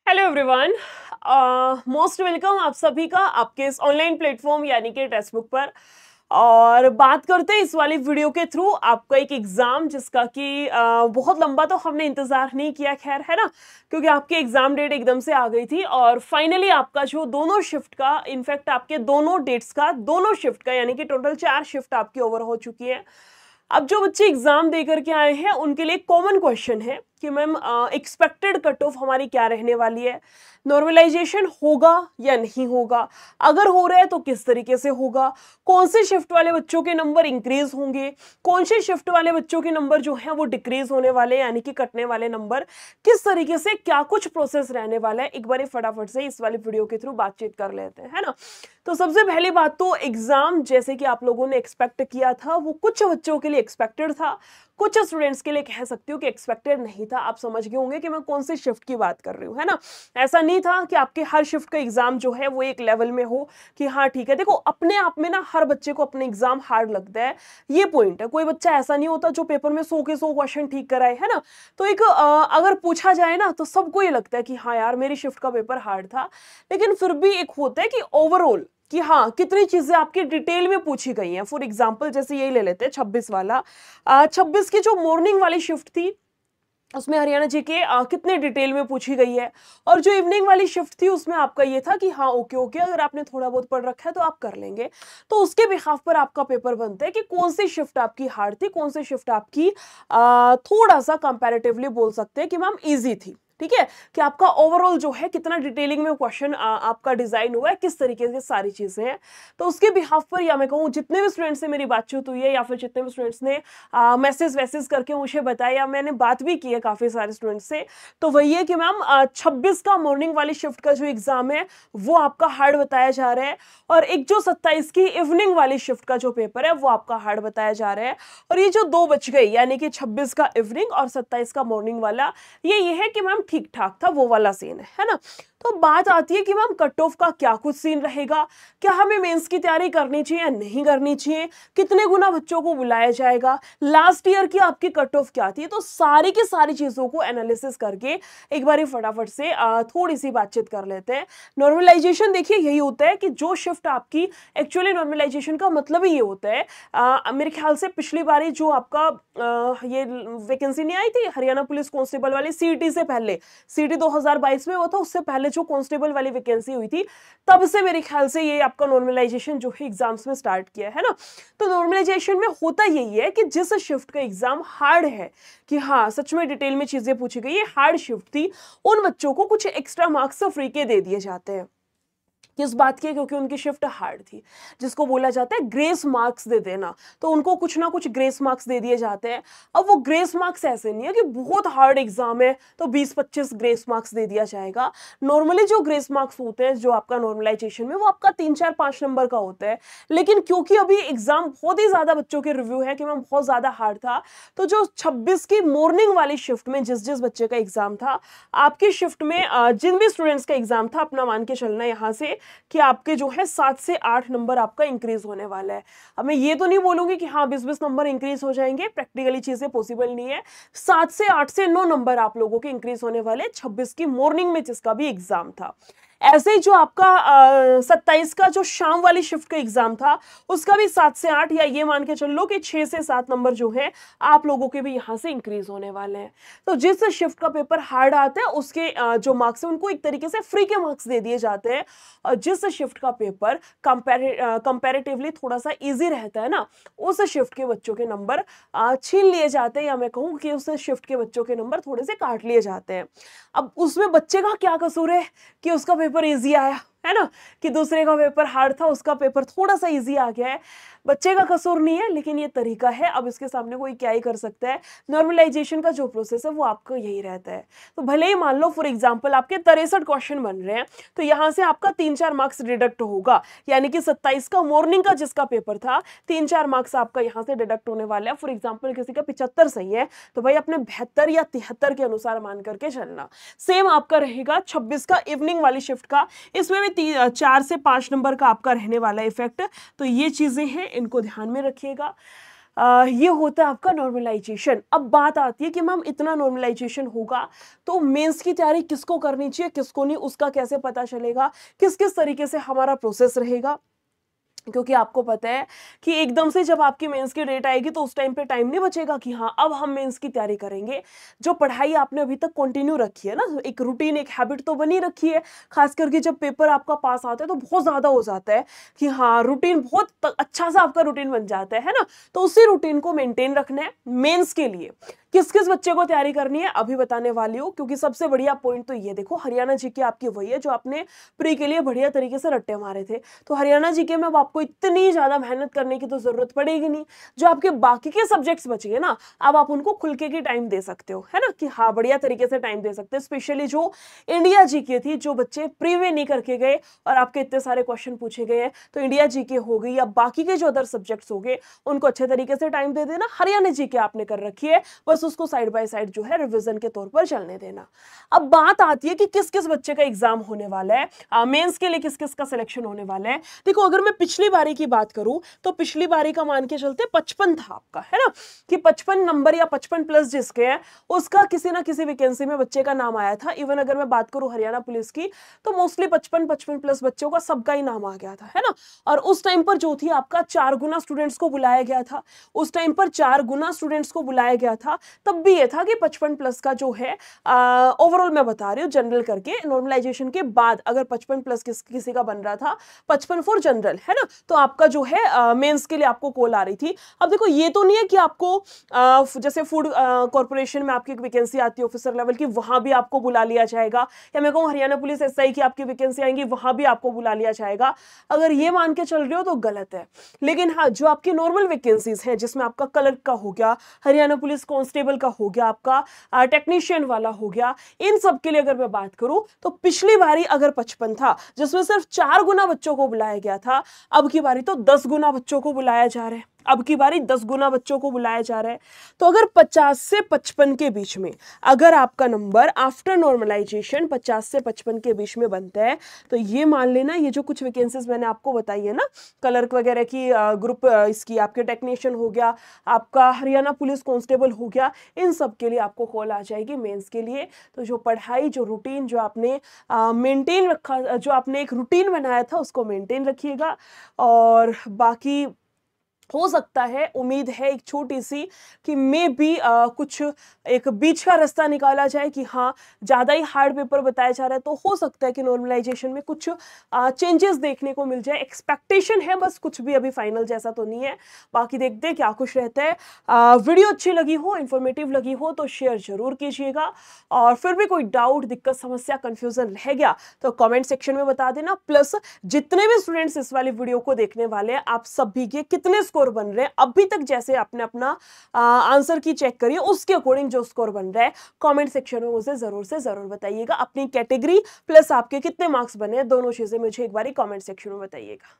Hello everyone, most welcome आप सभी का आपके इस ऑनलाइन प्लेटफॉर्म यानी कि टेक्स्ट बुक पर। और बात करते हैं इस वाली वीडियो के थ्रू आपका एक एग्जाम जिसका कि बहुत लंबा तो हमने इंतजार नहीं किया, खैर है ना, क्योंकि आपकी एग्जाम डेट एकदम से आ गई थी और फाइनली आपका जो दोनों शिफ्ट का, इनफैक्ट आपके दोनों डेट्स का, दोनों शिफ्ट का यानी कि टोटल 4 शिफ्ट आपकी ओवर हो चुकी है। अब जो बच्चे एग्जाम दे करके आए हैं उनके लिए कॉमन क्वेश्चन है कि मैम एक्सपेक्टेड कट ऑफ हमारी क्या रहने वाली है, नॉर्मलाइजेशन होगा या नहीं होगा, अगर हो रहा है तो किस तरीके से होगा, कौन से शिफ्ट वाले बच्चों के नंबर इंक्रीज होंगे, कौन से शिफ्ट वाले बच्चों के नंबर जो है वो डिक्रीज होने वाले यानी कि कटने वाले नंबर, किस तरीके से क्या कुछ प्रोसेस रहने वाला है, एक बार फटाफट से इस वाली वीडियो के थ्रू बातचीत कर लेते हैं, है ना। तो सबसे पहली बात तो एग्जाम जैसे कि आप लोगों ने एक्सपेक्ट किया था वो कुछ बच्चों के लिए एक्सपेक्टेड था, कुछ स्टूडेंट्स के लिए कह सकती हूँ कि एक्सपेक्टेड नहीं था। आप समझ गए होंगे कि मैं कौन सी शिफ्ट की बात कर रही हूँ, है ना। ऐसा नहीं था कि आपके हर शिफ्ट का एग्जाम जो है वो एक लेवल में हो कि हाँ ठीक है। देखो अपने आप में ना हर बच्चे को अपने एग्जाम हार्ड लगता है, ये पॉइंट है। कोई बच्चा ऐसा नहीं होता जो पेपर में 100 के 100 क्वेश्चन ठीक कराए, है ना। तो एक अगर पूछा जाए ना तो सबको ये लगता है कि हाँ यार मेरी शिफ्ट का पेपर हार्ड था, लेकिन फिर भी एक होता है कि ओवरऑल कि हाँ कितनी चीजें आपकी डिटेल में पूछी गई हैं। फॉर एग्जांपल जैसे यही ले लेते हैं 26 वाला, 26 की जो मॉर्निंग वाली शिफ्ट थी उसमें हरियाणा जी के कितने डिटेल में पूछी गई है, और जो इवनिंग वाली शिफ्ट थी उसमें आपका ये था कि हाँ ओके ओके अगर आपने थोड़ा बहुत पढ़ रखा है तो आप कर लेंगे। तो उसके बिहाफ पर आपका पेपर बनता है कि कौन सी शिफ्ट आपकी हार्ड थी, कौन सी शिफ्ट आपकी थोड़ा सा कंपैरेटिवली बोल सकते हैं कि मैम इजी थी। ठीक है, कि आपका ओवरऑल जो है कितना डिटेलिंग में क्वेश्चन आपका डिजाइन हुआ है, किस तरीके से सारी चीजें हैं। तो उसके बिहाफ पर या मैं कहूँ जितने भी स्टूडेंट्स से मेरी बातचीत हुई है या फिर जितने भी स्टूडेंट्स ने मैसेज वैसेज करके मुझे बताया या मैंने बात भी की है काफी सारे स्टूडेंट्स से, तो वही है कि मैम 26 का मॉर्निंग वाली शिफ्ट का जो एग्जाम है वो आपका हार्ड बताया जा रहा है, और एक जो 27 की इवनिंग वाली शिफ्ट का जो पेपर है वो आपका हार्ड बताया जा रहा है। और ये जो दो बच गई यानी कि 26 का इवनिंग और 27 का मॉर्निंग वाला, ये है कि मैम ठीक ठाक था वो वाला सीन है ना। तो बात आती है कि मैम कट ऑफ का क्या कुछ सीन रहेगा, क्या हमें मेंस की तैयारी करनी चाहिए या नहीं करनी चाहिए, कितने गुना बच्चों को बुलाया जाएगा, लास्ट ईयर की आपकी कट ऑफ क्या थी। तो सारी की सारी चीजों को एनालिसिस करके एक बार फटाफट से थोड़ी सी बातचीत कर लेते हैं। नॉर्मलाइजेशन देखिए यही होता है कि जो शिफ्ट आपकी, एक्चुअली नॉर्मलाइजेशन का मतलब ही ये होता है, मेरे ख्याल से पिछली बारी जो आपका ये वैकेंसी नहीं आई थी हरियाणा पुलिस कांस्टेबल वाली सीईटी से पहले, सीईटी 2022 में वो था, उससे पहले जो कांस्टेबल वाली वैकेंसी हुई थी तब से मेरे ख्याल से ये आपका नॉर्मलाइजेशन जो है एग्जाम्स में स्टार्ट किया है ना। तो नॉर्मलाइजेशन में होता यही है कि जिस शिफ्ट का एग्जाम हार्ड है, कि हाँ सच में डिटेल में चीजें पूछी गई, ये हार्ड शिफ्ट थी, उन बच्चों को कुछ एक्स्ट्रा मार्क्स फ्री के दे दिए जाते हैं। किस बात की? क्योंकि उनकी शिफ्ट हार्ड थी, जिसको बोला जाता है ग्रेस मार्क्स दे देना। तो उनको कुछ ना कुछ ग्रेस मार्क्स दे दिए जाते हैं। अब वो ग्रेस मार्क्स ऐसे नहीं है कि बहुत हार्ड एग्जाम है तो 20-25 ग्रेस मार्क्स दे दिया जाएगा। नॉर्मली जो ग्रेस मार्क्स होते हैं जो आपका नॉर्मलाइजेशन में, वो आपका 3-4-5 नंबर का होता है। लेकिन क्योंकि अभी एग्जाम बहुत ही ज्यादा बच्चों के रिव्यू है कि मैम बहुत ज्यादा हार्ड था, तो जो 26 की मॉर्निंग वाली शिफ्ट में जिस जिस बच्चे का एग्जाम था, आपकी शिफ्ट में जिन भी स्टूडेंट्स का एग्जाम था, अपना मान के चलना यहाँ से कि आपके जो है 7 से 8 नंबर आपका इंक्रीज होने वाला है। अब मैं ये तो नहीं बोलूंगी कि हाँ 20-20 नंबर इंक्रीज हो जाएंगे, प्रैक्टिकली चीजें पॉसिबल नहीं है। 7 से 8 से 9 नंबर आप लोगों के इंक्रीज होने वाले 26 की मॉर्निंग में जिसका भी एग्जाम था। ऐसे ही जो आपका 27 का जो शाम वाली शिफ्ट का एग्जाम था उसका भी 7 से 8 या ये मान के चल लो कि 6 से 7 नंबर जो है आप लोगों के भी यहां से इंक्रीज होने वाले हैं। तो जिस शिफ्ट का पेपर हार्ड आता है उसके जो मार्क्स है उनको एक तरीके से फ्री के मार्क्स दे दिए जाते हैं, और जिस शिफ्ट का पेपर कंपैरेटिवली थोड़ा सा इजी रहता है ना, उस शिफ्ट के बच्चों के नंबर छीन लिए जाते हैं, या मैं कहूँ कि उस शिफ्ट के बच्चों के नंबर थोड़े से काट लिए जाते हैं। अब उसमें बच्चे का क्या कसूर है कि उसका पेपर इजी आया, है ना, कि दूसरे का पेपर हार्ड था उसका पेपर थोड़ा सा इजी आ गया है। बच्चे का कसूर नहीं है, लेकिन ये तरीका है, अब इसके सामने कोई क्या ही कर सकता है। नॉर्मलाइजेशन का जो प्रोसेस है वो आपको यही रहता है। तो भले ही मान लो फॉर एग्जांपल आपके 63 क्वेश्चन बन रहे हैं, तो यहां से आपका 3-4 मार्क्स डिडक्ट होगा, यानी कि 27 का मॉर्निंग का जिसका पेपर था 3-4 मार्क्स आपका यहां से डिडक्ट होने वाला है। फॉर एग्जाम्पल किसी का 75 सही है तो भाई अपने 72 या 73 के अनुसार मान करके चलना। सेम आपका रहेगा 26 का इवनिंग वाली शिफ्ट का, इसमें भी 4 से 5 नंबर का आपका रहने वाला इफेक्ट। तो ये चीजें हैं, इनको ध्यान में रखिएगा। ये होता है आपका नॉर्मलाइजेशन। अब बात आती है कि मैम इतना नॉर्मलाइजेशन होगा तो मेंस की तैयारी किसको करनी चाहिए, किसको नहीं, उसका कैसे पता चलेगा, किस किस तरीके से हमारा प्रोसेस रहेगा। क्योंकि आपको पता है कि एकदम से जब आपकी मेंस की डेट आएगी तो उस टाइम पे टाइम नहीं बचेगा कि हाँ अब हम मेंस की तैयारी करेंगे। जो पढ़ाई आपने अभी तक कंटिन्यू रखी है ना, एक रूटीन, एक हैबिट तो बनी रखी है, खास करके जब पेपर आपका पास आता है तो बहुत ज़्यादा हो जाता है कि हाँ रूटीन बहुत अच्छा सा आपका रूटीन बन जाता है ना। तो उसी रूटीन को मेंटेन रखना है। मेंस के लिए किस किस बच्चे को तैयारी करनी है अभी बताने वाली हूँ, क्योंकि सबसे बढ़िया पॉइंट तो ये देखो, हरियाणा जीके आपकी वही है जो आपने प्री के लिए बढ़िया तरीके से रट्टे मारे थे। तो हरियाणा जीके में अब आपको इतनी ज्यादा मेहनत करने की तो जरूरत पड़ेगी नहीं। जो आपके बाकी के सब्जेक्ट्स बचे ना, अब आप उनको खुल के टाइम दे सकते हो, है ना, कि हाँ बढ़िया तरीके से टाइम दे सकते हो। स्पेशली जो इंडिया जीके थी, जो बच्चे प्रीवे नहीं करके गए और आपके इतने सारे क्वेश्चन पूछे गए हैं, तो इंडिया जीके हो गई या बाकी के जो अदर सब्जेक्ट्स हो गए उनको अच्छे तरीके से टाइम दे देना। हरियाणा जीके आपने कर रखी है, बस उसको साइड बाय साइड जो है रिवीजन के तौर पर चलने देना। अब बात आती है कि किस किस बच्चे का एग्जाम होने वाला है, मेंस के लिए किस किस का सिलेक्शन होने वाला है। देखो अगर मैं पिछली बारी की बात करूं तो पिछली बारी का मान के चलते 55 था आपका, है ना, कि 55 नंबर या 55 प्लस जिसके हैं उसका किसी ना किसी वैकेंसी में बच्चे का नाम आया था। इवन अगर मैं बात करूं हरियाणा पुलिस की तो मोस्टली 55 प्लस बच्चों का सबका ही नाम आ गया था, है ना। और उस टाइम पर जो थी आपका 4 गुना स्टूडेंट्स को बुलाया गया था, उस टाइम पर 4 गुना स्टूडेंट्स को बुलाया गया था। तब भी ये था कि 55 प्लस का जो है ओवरऑल मैं बता रही हूँ जनरल करके, नॉर्मलाइजेशन के बाद अगर 55 प्लस किसी का बन रहा था, 55 फॉर जनरल, है ना, तो आपका जो है मेंस के लिए आपको कॉल आ रही थी। अब देखो ये तो नहीं है कि आपको जैसे फूड कॉर्पोरेशन में आपकी एक वैकेंसी आती है ऑफिसर लेवल की, वहां भी आपको बुला लिया जाएगा, या मैं कहूँ हरियाणा पुलिस एसआई की आपकी वैकेंसी आएंगी वहां भी आपको बुला लिया जाएगा। अगर ये मान के चल रहे हो तो गलत है। लेकिन हाँ जो आपकी नॉर्मल वैकेंसीज हैं जिसमें आपका क्लर्क का हो गया, हरियाणा पुलिस कांस्टेबल का हो गया, आपका टेक्नीशियन वाला हो गया, इन सब के लिए अगर मैं बात करूं तो पिछली बारी अगर 55 था जिसमें सिर्फ 4 गुना बच्चों को बुलाया गया था, अब की बारी तो 10 गुना बच्चों को बुलाया जा रहा है। अब की बारी 10 गुना बच्चों को बुलाया जा रहा है। तो अगर 50 से 55 के बीच में अगर आपका नंबर आफ्टर नॉर्मलाइजेशन 50 से 55 के बीच में बनता है तो ये मान लेना ये जो कुछ वैकेंसीज मैंने आपको बताई है ना, क्लर्क वगैरह की, ग्रुप इसकी, आपके टेक्नीशियन हो गया, आपका हरियाणा पुलिस कांस्टेबल हो गया, इन सब के लिए आपको कॉल आ जाएगी मेंस के लिए। तो जो पढ़ाई, जो रूटीन जो आपने मेंटेन रखा, जो आपने एक रूटीन बनाया था उसको मेंटेन रखिएगा। और बाकी हो सकता है, उम्मीद है एक छोटी सी कि मे बी कुछ एक बीच का रास्ता निकाला जाए कि हाँ ज़्यादा ही हार्ड पेपर बताया जा रहा है तो हो सकता है कि नॉर्मलाइजेशन में कुछ चेंजेस देखने को मिल जाए। एक्सपेक्टेशन है बस, कुछ भी अभी फाइनल जैसा तो नहीं है। बाकी देखते हैं क्या कुछ रहता है। वीडियो अच्छी लगी हो, इंफॉर्मेटिव लगी हो तो शेयर जरूर कीजिएगा। और फिर भी कोई डाउट, दिक्कत, समस्या, कंफ्यूजन रह गया तो कमेंट सेक्शन में बता देना। प्लस जितने भी स्टूडेंट्स इस वाली वीडियो को देखने वाले हैं, आप सभी के कितने स्कोर बन रहे हैं अभी तक, जैसे आपने अपना आंसर की चेक करिए उसके अकॉर्डिंग जो स्कोर बन रहा है कमेंट सेक्शन में मुझे जरूर से जरूर बताइएगा। अपनी कैटेगरी प्लस आपके कितने मार्क्स बने, दोनों चीजें मुझे एक बार कमेंट सेक्शन में बताइएगा।